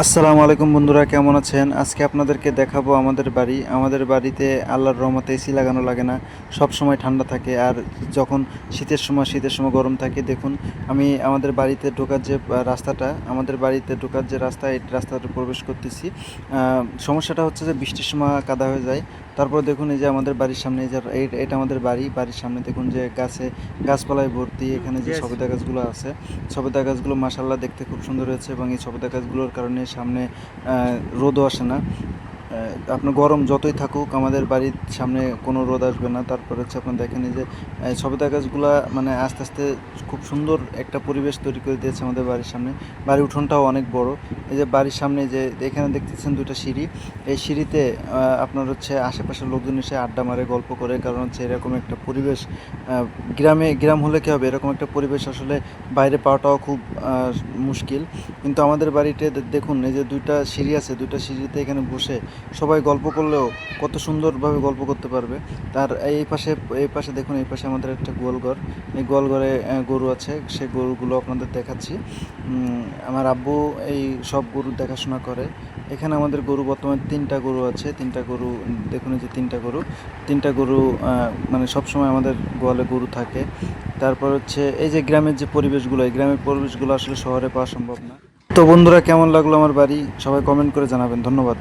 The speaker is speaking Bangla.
আসসালামু আলাইকুম বন্ধুরা, কেমন আছেন? আজকে আপনাদেরকে দেখাবো আমাদের বাড়ি। আমাদের বাড়িতে আল্লাহর রহমতে এসি লাগানো লাগে না, সব সময় ঠান্ডা থাকে। আর যখন শীতের সময় গরম থাকে। দেখুন, আমি আমাদের বাড়িতে ঢোকার যে রাস্তাটা, আমাদের বাড়িতে ঢোকার যে রাস্তা, এই রাস্তাটা প্রবেশ করতেছি। সমস্যাটা হচ্ছে যে বৃষ্টির সময় কাদা হয়ে যায়। তারপর দেখুন, এই যে আমাদের বাড়ির সামনে, এই যে এটা আমাদের বাড়ির সামনে দেখুন যে গাছপালায় ভর্তি। এখানে যে সবেদা গাছগুলো আছে, সবেদা গাছগুলো মাশাআল্লাহ দেখতে খুব সুন্দর হয়েছে, এবং এই সবেদা গাছগুলোর কারণে সামনে রোদও আসে না। আপনার গরম যতই থাকুক, আমাদের বাড়ির সামনে কোনো রোদ আসবে না। তারপর হচ্ছে আপনার দেখেন, এই যে সবেদা গাছগুলা মানে আস্তে আস্তে খুব সুন্দর একটা পরিবেশ তৈরি করে দিয়েছে আমাদের বাড়ির সামনে। বাড়ির উঠোনটাও অনেক বড়। এই যে বাড়ির সামনে যে এখানে দেখতেছেন দুটো সিঁড়ি, এই সিঁড়িতে আপনার হচ্ছে আশেপাশের লোকজন এসে আড্ডা মারে, গল্প করে। কারণ হচ্ছে এরকম একটা পরিবেশ গ্রাম হলে কী হবে, এরকম একটা পরিবেশ আসলে বাইরে পাওয়াটাও খুব মুশকিল। কিন্তু আমাদের বাড়িতে দেখুন, এই যে দুইটা সিঁড়ি আছে, দুইটা সিঁড়িতে এখানে বসে সবাই গল্প করলেও কত সুন্দরভাবে গল্প করতে পারবে। তার এই পাশে দেখুন, এই পাশে আমাদের একটা গোয়ালঘর। এই গোয়ালঘরে গরু আছে, সেই গরুগুলো আপনাদের দেখাচ্ছি। আমার আব্বু এই সব গরু দেখাশোনা করে। এখানে আমাদের গরু বর্তমানে 3টা গরু আছে। 3টা গরু দেখুন, এই যে 3টা গরু মানে সবসময় আমাদের গোয়ালে গরু থাকে। তারপর হচ্ছে এই যে গ্রামের যে পরিবেশগুলো, এই গ্রামের পরিবেশগুলো আসলে শহরে পাওয়া সম্ভব না। তো বন্ধুরা, কেমন লাগলো আমার বাড়ি? সবাই কমেন্ট করে জানাবেন। ধন্যবাদ।